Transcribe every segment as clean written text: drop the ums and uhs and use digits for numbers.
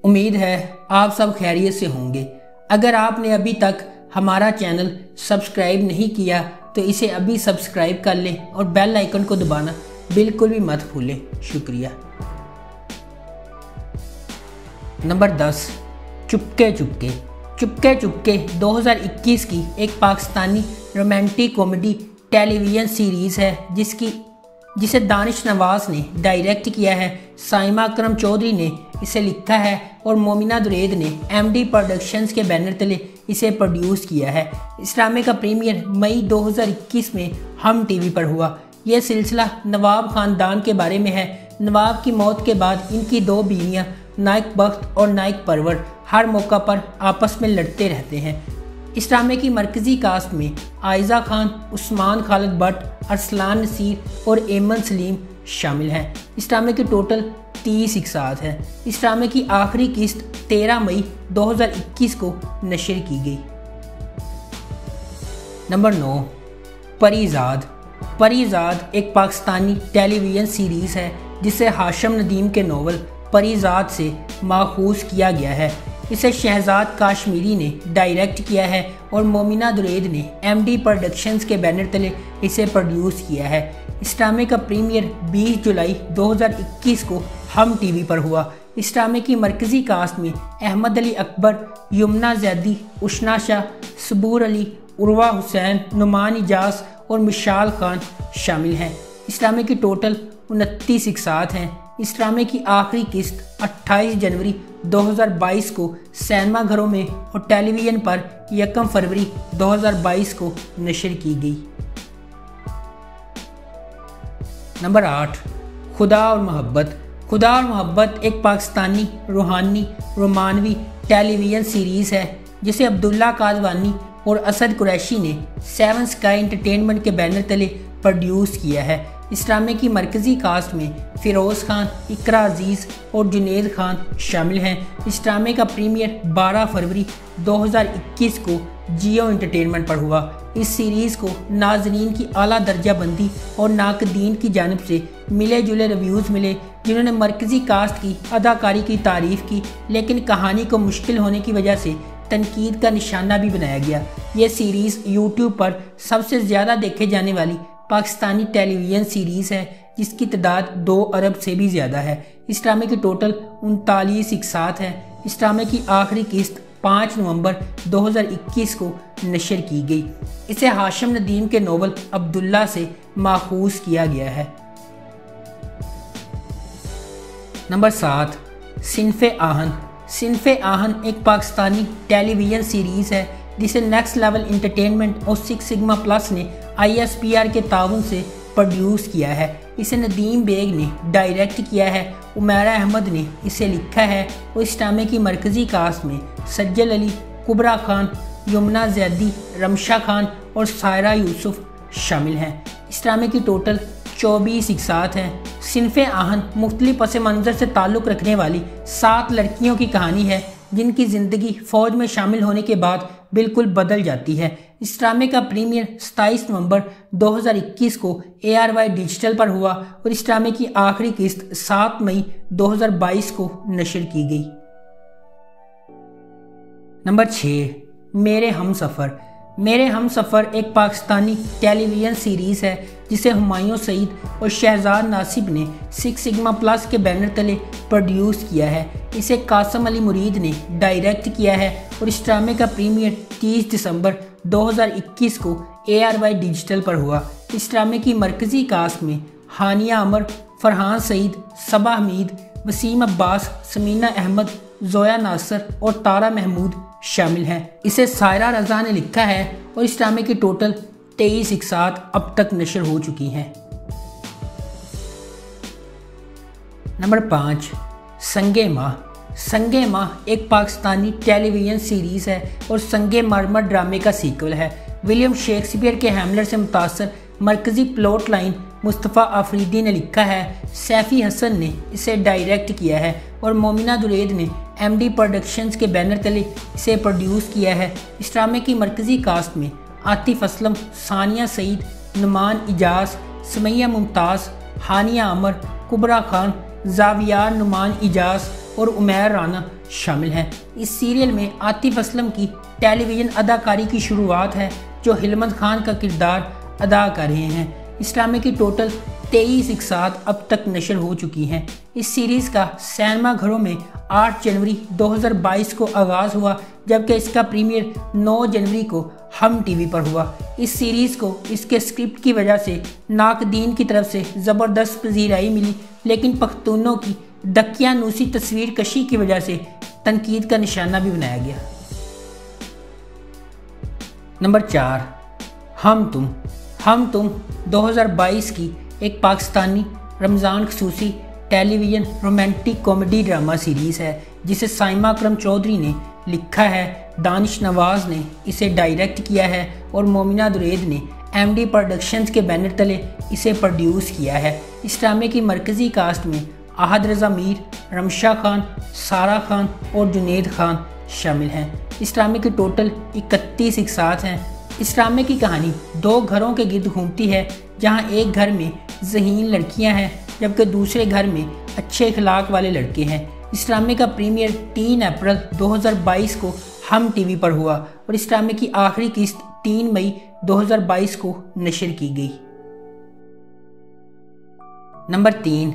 امید ہے آپ سب خیریت سے ہوں گے۔ اگر آپ نے ابھی تک ہمارا چینل سبسکرائب نہیں کیا تو اسے ابھی سبسکرائب کر لیں اور بیل آئیکن کو دبانا بالکل بھی مت بھولیں۔ شکریہ۔ نمبر 10، چپکے چپکے۔ چپکے چپکے 2021 کی ایک پاکستانی رومانٹک کامیڈی ٹیلی ویژن سیریز ہے جسے دانش نواز نے ڈائریکٹ کیا ہے۔ سائمہ اکرم چودھری نے اسے لکھا ہے اور مومنہ درید نے MD پروڈکشنز کے بینر تلے اسے پروڈیوس کیا ہے۔ اس ڈرامے کا پریمیئر مئی 2021 میں ہم ٹی وی پر ہوا۔ یہ سلسلہ نواب خاندان کے بارے میں ہے۔ نواب کی موت کے بعد ان کی 2 بیویاں نائک بخت اور نائک پرور ہر موقع پر آپس میں لڑتے رہتے ہیں۔ اس ڈرامے کی مرکزی کاسٹ میں عائزہ خان، عثمان خالد بٹ، ارسلان نصیر اور ایمن سلیم شامل ہیں۔ اس ڈرامے کے ٹوٹل 30 اقساط ہیں۔ اس ڈرامے کی آخری قسط 13 مئی 2021 کو نشر کی گئی۔ نمبر 9، پری زاد۔ پری زاد ایک پاکستانی ٹیلی ویژن سیریز ہے جسے ہاشم ندیم کے ناول پری زاد سے ماخوذ کیا گیا ہے۔ اسے شہزاد کاشمیری نے ڈائریکٹ کیا ہے اور مومنہ درید نے MD پروڈکشنز کے بینر تلے اسے پروڈیوس کیا ہے۔ اس ڈرامے کا پریمیئر 20 جولائی 2021 کو ہم ٹی وی پر ہوا۔ اس ڈرامے کی مرکزی کاسٹ میں احمد علی اکبر، یمنا زیدی، اشنا شاہ، صبور علی، عروہ حسین، نعمان اجاز اور مشال خان شامل ہیں۔ اس ڈرامے کی ٹوٹل 29 اقساط ہیں۔ اس ڈرامے کی آخری قسط 28 جنوری 2022 کو سینما گھروں میں اور ٹیلی ویژن پر 1 فروری 2022 کو نشر کی گئی۔ نمبر 8، خدا اور محبت۔ خدا اور محبت ایک پاکستانی روحانی رومانوی ٹیلی ویژن سیریز ہے جسے عبداللہ قادوانی اور اسد قریشی نے 7 اسکائی انٹرٹینمنٹ کے بینر تلے پروڈیوس کیا ہے۔ اس ڈرامے کی مرکزی کاسٹ میں فیروز خان، اقرا عزیز اور جنید خان شامل ہیں۔ اس ڈرامے کا پریمیئر 12 فروری 2021 کو جیو انٹرٹینمنٹ پر ہوا۔ اس سیریز کو ناظرین کی اعلیٰ درجہ بندی اور ناقدین کی جانب سے ملے جلے ریویوز ملے، جنہوں نے مرکزی کاسٹ کی اداکاری کی تعریف کی، لیکن کہانی کو مشکل ہونے کی وجہ سے تنقید کا نشانہ بھی بنایا گیا۔ یہ سیریز YouTube پر سب سے زیادہ دیکھے جانے والی پاکستانی ٹیلی ویژن سیریز ہے جس کی تعداد 2 ارب سے بھی زیادہ ہے۔ اس ڈرامے کی ٹوٹل 39 اقساط ہیں۔ اس ڈرامے کی آخری قسط 5 نومبر 2021 کو نشر کی گئی۔ اسے ہاشم ندیم کے ناول عبداللہ سے ماخوذ کیا گیا ہے۔ نمبر 7، صنف آہن۔ صنف آہن ایک پاکستانی ٹیلی ویژن سیریز ہے جسے نیکسٹ لیول انٹرٹینمنٹ اور 6 سگما پلس نے ISPR کے تعاون سے پروڈیوس کیا ہے۔ اسے ندیم بیگ نے ڈائریکٹ کیا ہے، عمیرہ احمد نے اسے لکھا ہے اور اس ڈرامے کی مرکزی کاسٹ میں سجل علی، کبرا خان، یمنا زیدی، رمشا خان اور سائرہ یوسف شامل ہیں۔ اس ڈرامے کی ٹوٹل 24 اقساط ہیں۔ صنف آہن مختلف پس منظر سے تعلق رکھنے والی 7 لڑکیوں کی کہانی ہے جن کی زندگی فوج میں شامل ہونے کے بعد بالکل بدل جاتی ہے۔ اس ڈرامے کا پریمیئر 27 نومبر 2021 کو ARY ڈیجیٹل پر ہوا اور اس ڈرامے کی آخری قسط 7 مئی 2022 کو نشر کی گئی۔ نمبر 6، میرے ہم سفر۔ میرے ہم سفر ایک پاکستانی ٹیلی ویژن سیریز ہے جسے ہمایوں سعید اور شہزاد ناصب نے 6 سگما پلس کے بینر تلے پروڈیوس کیا ہے۔ اسے قاسم علی مرید نے ڈائریکٹ کیا ہے اور اس ڈرامے کا پریمیئر 30 دسمبر 2021 کو ARY ڈیجیٹل پر ہوا۔ اس ڈرامے کی مرکزی کاسٹ میں ہانیہ عمر، فرحان سعید، صبا حمید، وسیم عباس، سمینہ احمد، زویا ناصر اور تارا محمود شامل ہیں۔ اسے سائرہ رضا نے لکھا ہے اور اس ڈرامے کی ٹوٹل 23 اقساط اب تک نشر ہو چکی ہیں۔ نمبر 5، سنگے ماہ۔ سنگے ماہ ایک پاکستانی ٹیلی ویژن سیریز ہے اور سنگے مرمر ڈرامے کا سیکول ہے۔ ولیم شیکسپیئر کے ہیملٹ سے متاثر مرکزی پلاٹ لائن مصطفیٰ آفریدی نے لکھا ہے، سیفی حسن نے اسے ڈائریکٹ کیا ہے اور مومنہ درید نے MD پروڈکشنز کے بینر تلے اسے پروڈیوس کیا ہے۔ اس ڈرامے کی مرکزی کاسٹ میں عاطف اسلم، ثانیہ سعید، نعمان اجاز، سمیہ ممتاز، ہانیہ عمر، کبرا خان، زاویار نعمان اجاز اور عمیر رانا شامل ہیں۔ اس سیریل میں عاطف اسلم کی ٹیلی ویژن اداکاری کی شروعات ہے، جو حلمت خان کا کردار ادا کر رہے ہیں۔ اس ڈرامے کی ٹوٹل 23 اقساط اب تک نشر ہو چکی ہیں۔ اس سیریز کا سینما گھروں میں 8 جنوری 2022 کو آغاز ہوا، جبکہ اس کا پریمیئر 9 جنوری کو ہم ٹی وی پر ہوا۔ اس سیریز کو اس کے اسکرپٹ کی وجہ سے ناقدین کی طرف سے زبردست پذیرائی ملی، لیکن پختونوں کی دقیانوسی تصویر کشی کی وجہ سے تنقید کا نشانہ بھی بنایا گیا۔ نمبر 4، ہم تم 2022 کی ایک پاکستانی رمضان خصوصی television romantic comedy drama series ہے، جسے سائمہ اکرم چودھری نے لکھا ہے، دانش نواز نے اسے ڈائریکٹ کیا ہے اور مومنہ درید نے ایم ڈی پروڈکشنز کے بینر تلے اسے پروڈیوس کیا ہے۔ اس ڈرامے کی مرکزی کاسٹ میں احد رضا میر، رمشا خان، سارا خان اور جنید خان شامل ہیں۔ اس ڈرامے کی ٹوٹل 31 اقساط ہیں۔ اس ڈرامے کی کہانی 2 گھروں کے گرد گھومتی ہے، جہاں ایک گھر میں ذہین لڑکیاں ہیں جبکہ دوسرے گھر میں اچھے اخلاق والے لڑکے ہیں۔ اس ڈرامے کا پریمیئر 3 اپریل 2022 کو ہم ٹی وی پر ہوا اور اس ڈرامے کی آخری قسط 3 مئی 2022 کو نشر کی گئی۔ نمبر 3،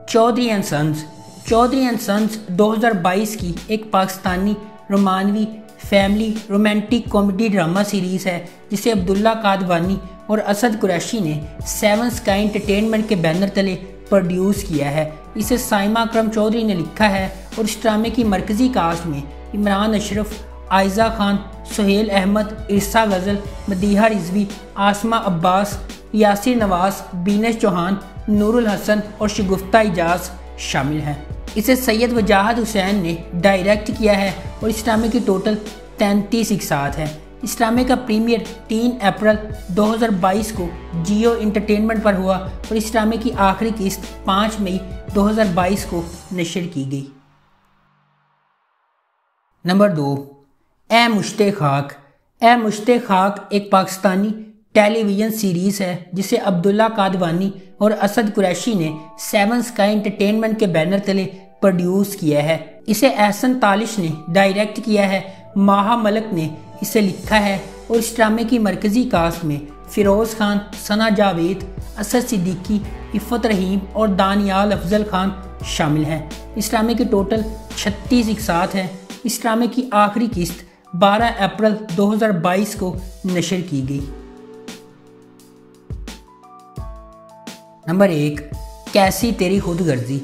چودھری اینڈ سنز 2022 کی ایک پاکستانی رومانوی family romantic comedy drama series ہے، جسے عبداللہ قادوانی اور اسد قریشی نے 7 اسکائی انٹرٹینمنٹ کے بینر تلے پروڈیوس کیا ہے۔ اسے سائمہ اکرم چودھری نے لکھا ہے اور اس ڈرامے کی مرکزی کاسٹ میں عمران اشرف، عائزہ خان، سہیل احمد، عرصہ غزل، مدیحہ رضوی، آسمہ عباس، یاسر نواز، بینش چوہان، نور الحسن اور شگفتہ اجاز شامل ہیں۔ اسے سید وجاہت حسین نے ڈائریکٹ کیا ہے اور اس ڈرامے کی ٹوٹل 33 اقساط ہیں۔ اس ڈرامے کا پریمیئر 3 اپریل 2022 کو جیو انٹرٹینمنٹ پر ہوا اور اس ڈرامے کی آخری قسط 5 مئی 2022 کو نشر کی گئی۔ نمبر 2، اے مشت خاک ایک پاکستانی ٹیلی ویژن سیریز ہے، جسے عبداللہ قادوانی اور اسد قریشی نے 7 اسکائی انٹرٹینمنٹ کے بینر تلے پروڈیوس کیا ہے۔ اسے احسن تالش نے ڈائریکٹ کیا ہے، ماہا ملک نے اسے لکھا ہے اور اس ڈرامے کی مرکزی کاسٹ میں فیروز خان، ثنا جاوید، اسد صدیقی، عفت رحیم اور دانیال افضل خان شامل ہیں۔ اس ڈرامے کی ٹوٹل 36 اقساط ہیں۔ اس ڈرامے کی آخری قسط 12 اپریل 2022 کو نشر کی گئی۔ نمبر 1، کیسی تیری خود غرضی۔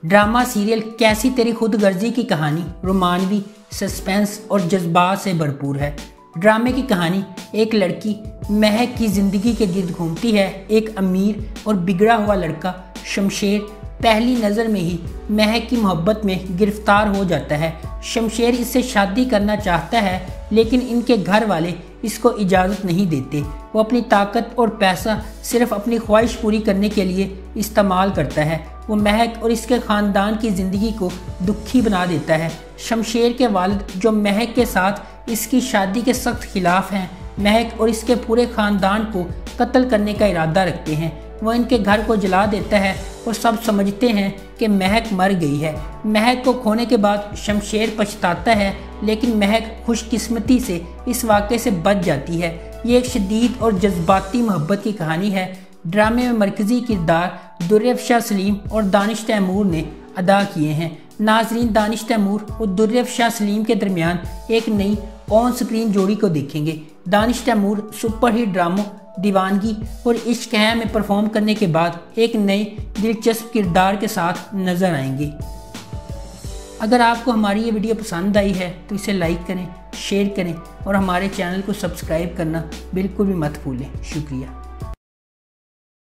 ڈرامہ سیریل کیسی تیری خود غرضی کی کہانی رومانوی، سسپینس اور جذبات سے بھرپور ہے۔ ڈرامے کی کہانی ایک لڑکی مہک کی زندگی کے گرد گھومتی ہے۔ ایک امیر اور بگڑا ہوا لڑکا شمشیر پہلی نظر میں ہی مہک کی محبت میں گرفتار ہو جاتا ہے۔ شمشیر اس سے شادی کرنا چاہتا ہے، لیکن ان کے گھر والے اس کو اجازت نہیں دیتے۔ وہ اپنی طاقت اور پیسہ صرف اپنی خواہش پوری کرنے کے لیے استعمال کرتا ہے۔ وہ مہک اور اس کے خاندان کی زندگی کو دکھی بنا دیتا ہے۔ شمشیر کے والد، جو مہک کے ساتھ اس کی شادی کے سخت خلاف ہیں، مہک اور اس کے پورے خاندان کو قتل کرنے کا ارادہ رکھتے ہیں۔ وہ ان کے گھر کو جلا دیتا ہے اور سب سمجھتے ہیں کہ مہک مر گئی ہے۔ مہک کو کھونے کے بعد شمشیر پچھتاتا ہے، لیکن مہک خوش قسمتی سے اس واقعے سے بچ جاتی ہے۔ یہ ایک شدید اور جذباتی محبت کی کہانی ہے۔ ڈرامے میں مرکزی کردار درافشاں سلیم اور دانش تیمور نے ادا کیے ہیں۔ ناظرین دانش تیمور اور درافشاں سلیم کے درمیان ایک نئی آن سکرین جوڑی کو دیکھیں گے۔ دانش تیمور سپر ہٹ ڈراموں دیوانگی اور عشق ہے میں پرفارم کرنے کے بعد ایک نئے دلچسپ کردار کے ساتھ نظر آئیں گے۔ اگر آپ کو ہماری یہ ویڈیو پسند آئی ہے تو اسے لائک کریں، شیئر کریں اور ہمارے چینل کو سبسکرائب کرنا بالکل بھی مت بھولیں۔ شکریہ۔